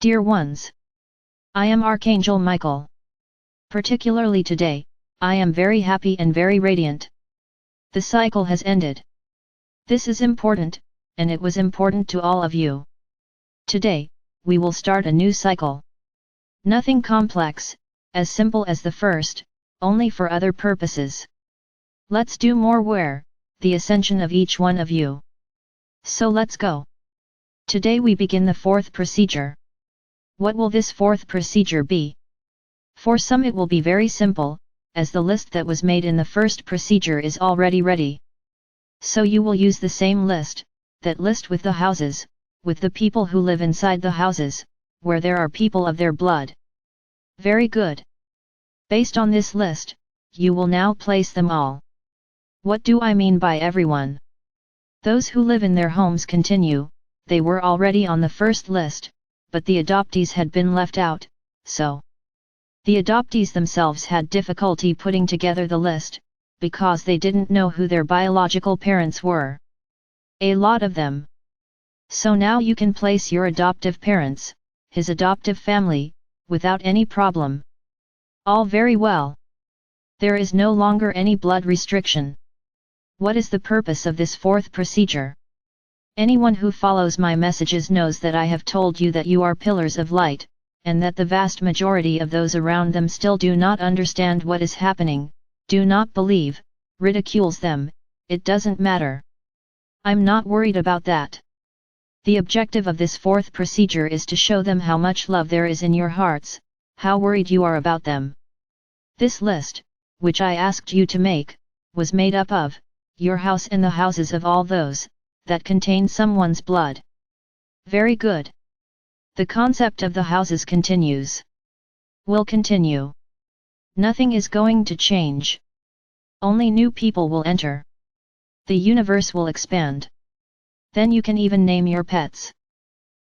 Dear ones, I am Archangel Michael. Particularly today, I am very happy and very radiant. The cycle has ended. This is important, and it was important to all of you. Today, we will start a new cycle. Nothing complex, as simple as the first, only for other purposes. Let's do more where, the ascension of each one of you. So let's go. Today we begin the fourth procedure. What will this fourth procedure be? For some it will be very simple, as the list that was made in the first procedure is already ready. So you will use the same list, that list with the houses, with the people who live inside the houses, where there are people of their blood. Very good. Based on this list, you will now place them all. What do I mean by everyone? Those who live in their homes continue, they were already on the first list, but the adoptees had been left out, so the adoptees themselves had difficulty putting together the list, because they didn't know who their biological parents were. A lot of them. So now you can place your adoptive parents, his adoptive family, without any problem. All very well. There is no longer any blood restriction. What is the purpose of this fourth procedure? Anyone who follows my messages knows that I have told you that you are pillars of light, and that the vast majority of those around them still do not understand what is happening, do not believe, ridicules them, it doesn't matter. I'm not worried about that. The objective of this fourth procedure is to show them how much love there is in your hearts, how worried you are about them. This list, which I asked you to make, was made up of your house and the houses of all those that contain someone's blood. Very good. The concept of the houses continues. Will continue. Nothing is going to change. Only new people will enter. The universe will expand. Then you can even name your pets.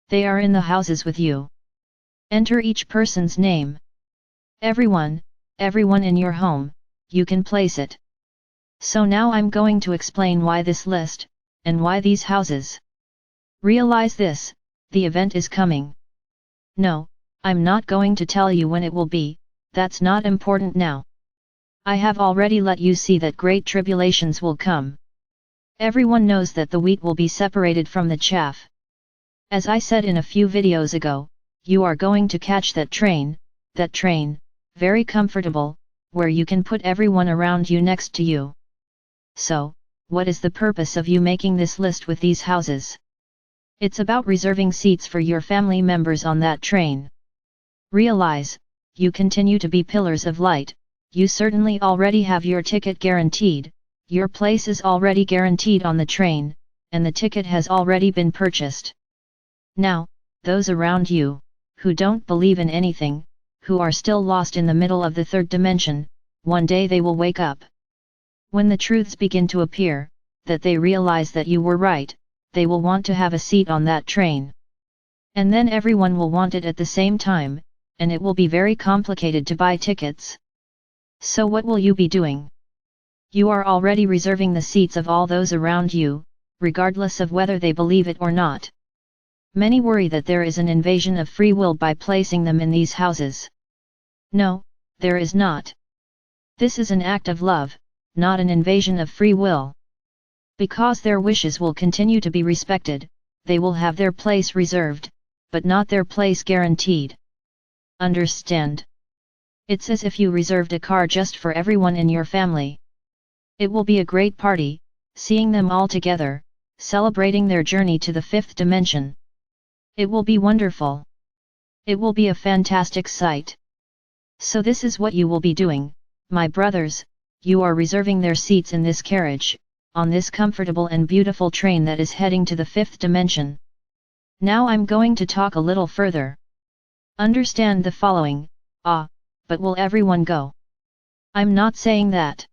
They are in the houses with you. Enter each person's name. Everyone in your home, you can place it. So now I'm going to explain why this list, and why these houses. Realize this, the event is coming. No, I'm not going to tell you when it will be, that's not important now. I have already let you see that great tribulations will come. Everyone knows that the wheat will be separated from the chaff. As I said in a few videos ago, you are going to catch that train, very comfortable, where you can put everyone around you next to you. So, what is the purpose of you making this list with these houses? It's about reserving seats for your family members on that train. Realize, you continue to be pillars of light, you certainly already have your ticket guaranteed, your place is already guaranteed on the train, and the ticket has already been purchased. Now, those around you, who don't believe in anything, who are still lost in the middle of the third dimension, one day they will wake up. When the truths begin to appear, that they realize that you were right, they will want to have a seat on that train. And then everyone will want it at the same time, and it will be very complicated to buy tickets. So what will you be doing? You are already reserving the seats of all those around you, regardless of whether they believe it or not. Many worry that there is an invasion of free will by placing them in these houses. No, there is not. This is an act of love, not an invasion of free will. Because their wishes will continue to be respected, they will have their place reserved, but not their place guaranteed. Understand? It's as if you reserved a car just for everyone in your family. It will be a great party, seeing them all together, celebrating their journey to the fifth dimension. It will be wonderful. It will be a fantastic sight. So this is what you will be doing, my brothers, you are reserving their seats in this carriage, on this comfortable and beautiful train that is heading to the fifth dimension. Now I'm going to talk a little further. Understand the following, but will everyone go? I'm not saying that.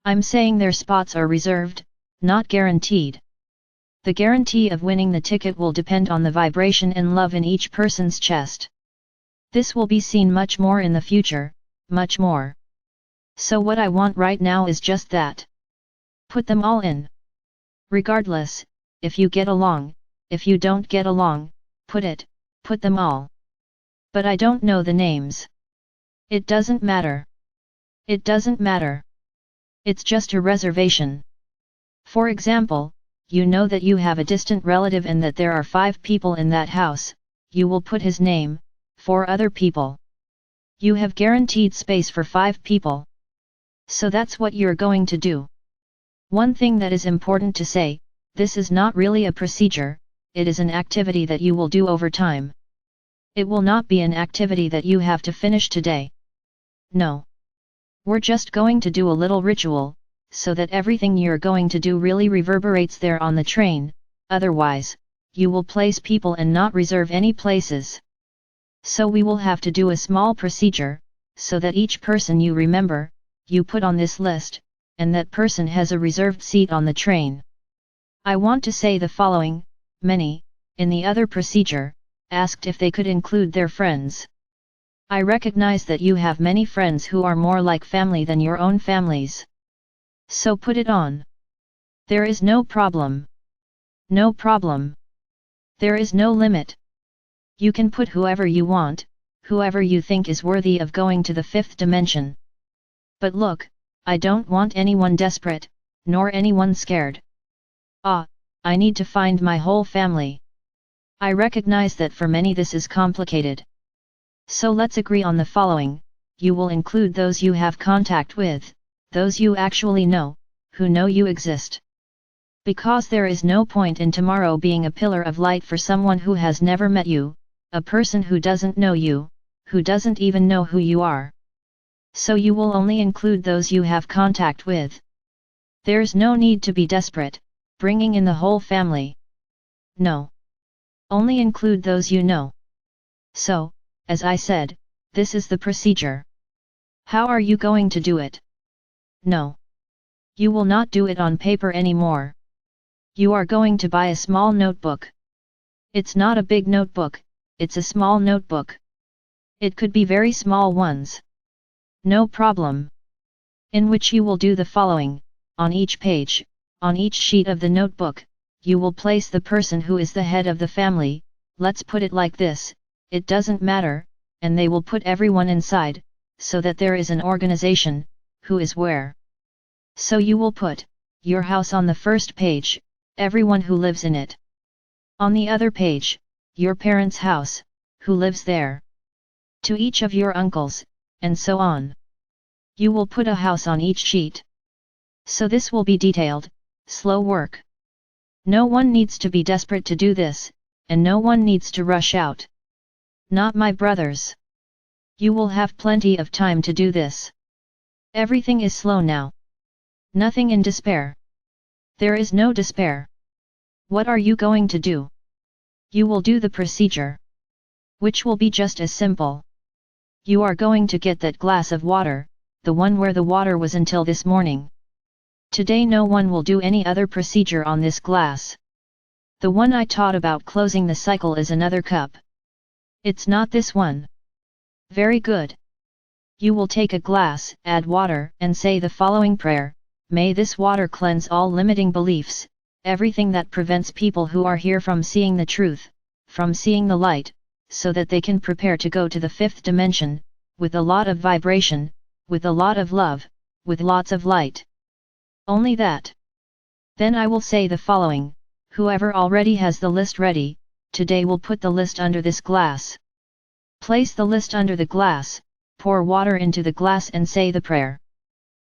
I'm saying their spots are reserved, not guaranteed. The guarantee of winning the ticket will depend on the vibration and love in each person's chest. This will be seen much more in the future, much more. So what I want right now is just that. Put them all in. Regardless, if you get along, if you don't get along, put them all. But I don't know the names. It doesn't matter. It doesn't matter. It's just a reservation. For example, you know that you have a distant relative and that there are 5 people in that house, you will put his name, 4 other people. You have guaranteed space for 5 people. So that's what you're going to do. One thing that is important to say, this is not really a procedure, it is an activity that you will do over time. It will not be an activity that you have to finish today. No. We're just going to do a little ritual, so that everything you're going to do really reverberates there on the train, otherwise, you will place people and not reserve any places. So we will have to do a small procedure, so that each person you remember, you put on this list, and that person has a reserved seat on the train. I want to say the following: many, in the other procedure, asked if they could include their friends. I recognize that you have many friends who are more like family than your own families. So put it on. There is no problem. No problem. There is no limit. You can put whoever you want, whoever you think is worthy of going to the 5th dimension. But look, I don't want anyone desperate, nor anyone scared. I need to find my whole family. I recognize that for many this is complicated. So let's agree on the following: you will include those you have contact with, those you actually know, who know you exist. Because there is no point in tomorrow being a pillar of light for someone who has never met you, a person who doesn't know you, who doesn't even know who you are. So you will only include those you have contact with. There's no need to be desperate, bringing in the whole family. No. Only include those you know. So, as I said, this is the procedure. How are you going to do it? No. You will not do it on paper anymore. You are going to buy a small notebook. It's not a big notebook, it's a small notebook. It could be very small ones. No problem. In which you will do the following: on each page, on each sheet of the notebook, you will place the person who is the head of the family, let's put it like this, it doesn't matter, and they will put everyone inside, so that there is an organization, who is where. So you will put your house on the first page, everyone who lives in it. On the other page, your parents' house, who lives there. To each of your uncles, and so on. You will put a house on each sheet. So this will be detailed, slow work. No one needs to be desperate to do this, and no one needs to rush out. Not my brothers. You will have plenty of time to do this. Everything is slow now. Nothing in despair. There is no despair. What are you going to do? You will do the procedure. Which will be just as simple. You are going to get that glass of water, the one where the water was until this morning. Today no one will do any other procedure on this glass. The one I taught about closing the cycle is another cup. It's not this one. Very good. You will take a glass, add water, and say the following prayer: may this water cleanse all limiting beliefs, everything that prevents people who are here from seeing the truth, from seeing the light, so that they can prepare to go to the 5th dimension, with a lot of vibration, with a lot of love, with lots of light. Only that. Then I will say the following: whoever already has the list ready, today will put the list under this glass. Place the list under the glass, pour water into the glass and say the prayer.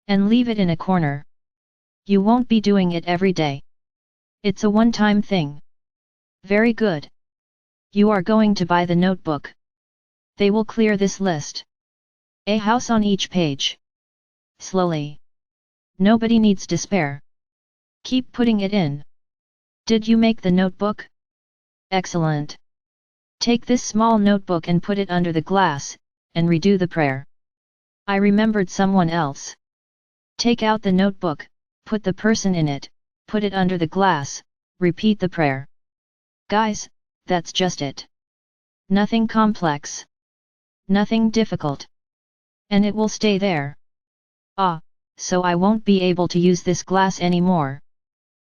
And leave it in a corner. You won't be doing it every day. It's a one-time thing. Very good. You are going to buy the notebook. They will clear this list. A house on each page. Slowly. Nobody needs despair. Keep putting it in. Did you make the notebook? Excellent. Take this small notebook and put it under the glass, and redo the prayer. I remembered someone else. Take out the notebook, put the person in it, put it under the glass, repeat the prayer. Guys, that's just it. Nothing complex. Nothing difficult. And it will stay there. So I won't be able to use this glass anymore.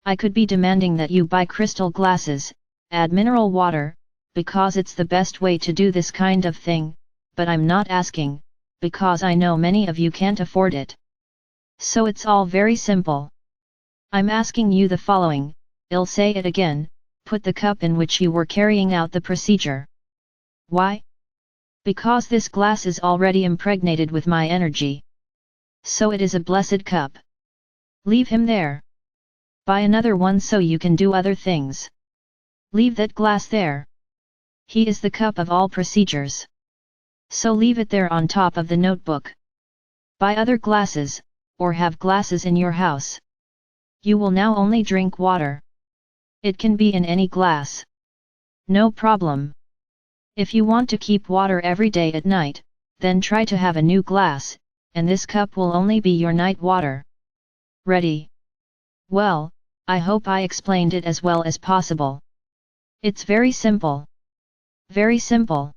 I could be demanding that you buy crystal glasses, add mineral water, because it's the best way to do this kind of thing, but I'm not asking, because I know many of you can't afford it. So it's all very simple. I'm asking you the following, I'll say it again, put the cup in which you were carrying out the procedure. Why? Because this glass is already impregnated with my energy. So it is a blessed cup. Leave him there. Buy another one so you can do other things. Leave that glass there. He is the cup of all procedures. So leave it there on top of the notebook. Buy other glasses, or have glasses in your house. You will now only drink water. It can be in any glass. No problem. If you want to keep water every day at night, then try to have a new glass, and this cup will only be your night water. Ready? Well, I hope I explained it as well as possible. It's very simple. Very simple.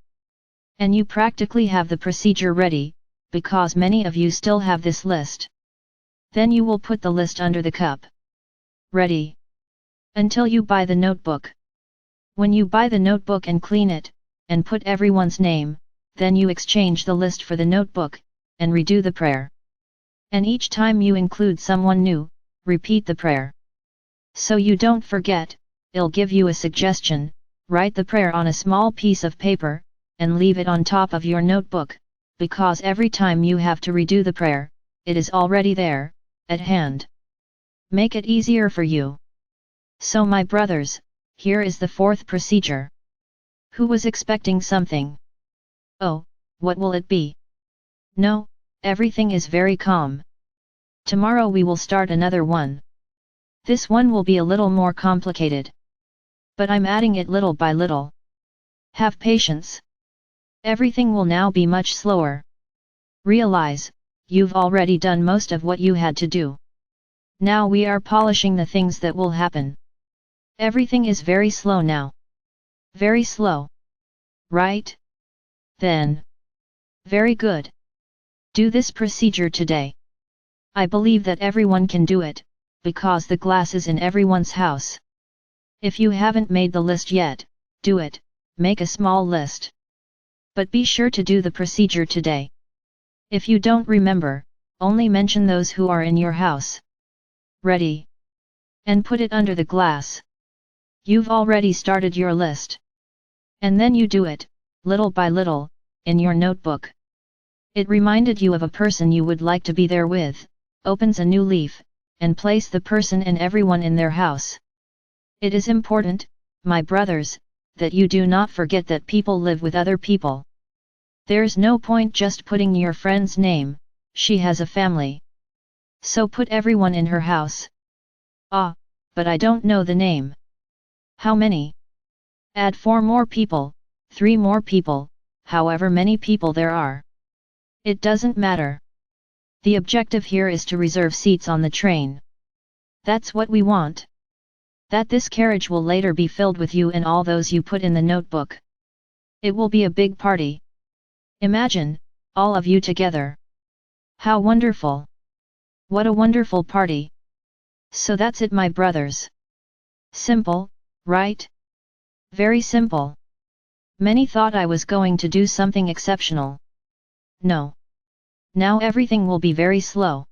And you practically have the procedure ready, because many of you still have this list. Then you will put the list under the cup. Ready? Until you buy the notebook. When you buy the notebook and clean it, and put everyone's name, then you exchange the list for the notebook, and redo the prayer. And each time you include someone new, repeat the prayer. So you don't forget, I'll give you a suggestion, write the prayer on a small piece of paper, and leave it on top of your notebook, because every time you have to redo the prayer, it is already there, at hand. Make it easier for you. So my brothers, here is the fourth procedure. Who was expecting something? Oh, what will it be? No, everything is very calm. Tomorrow we will start another one. This one will be a little more complicated. But I'm adding it little by little. Have patience. Everything will now be much slower. Realize, you've already done most of what you had to do. Now we are polishing the things that will happen. Everything is very slow now. Very slow. Right? Then. Very good. Do this procedure today. I believe that everyone can do it, because the glass is in everyone's house. If you haven't made the list yet, do it, make a small list. But be sure to do the procedure today. If you don't remember, only mention those who are in your house. Ready? And put it under the glass. You've already started your list. And then you do it, little by little, in your notebook. It reminded you of a person you would like to be there with, opens a new leaf, and place the person and everyone in their house. It is important, my brothers, that you do not forget that people live with other people. There's no point just putting your friend's name, she has a family. So put everyone in her house. Ah, but I don't know the name. How many? Add 4 more people, 3 more people, however many people there are. It doesn't matter. The objective here is to reserve seats on the train. That's what we want. That this carriage will later be filled with you and all those you put in the notebook. It will be a big party. Imagine, all of you together. How wonderful! What a wonderful party! So that's it, my brothers. Simple, right? Very simple. Many thought I was going to do something exceptional. No. Now everything will be very slow.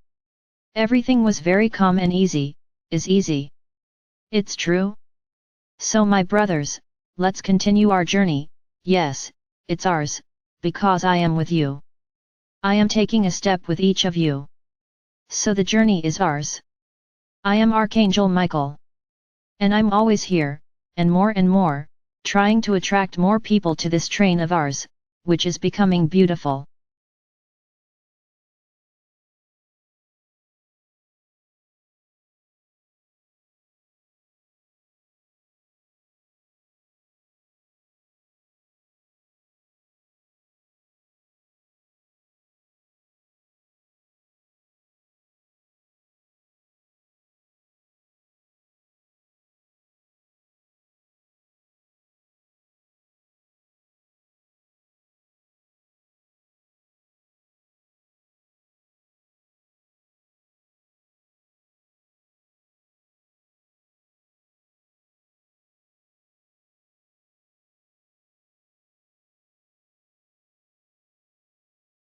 Everything was very calm and easy, is easy. It's true? So my brothers, let's continue our journey. Yes, it's ours, because I am with you. I am taking a step with each of you. So the journey is ours. I am Archangel Michael. And I'm always here, and more, trying to attract more people to this train of ours, which is becoming beautiful.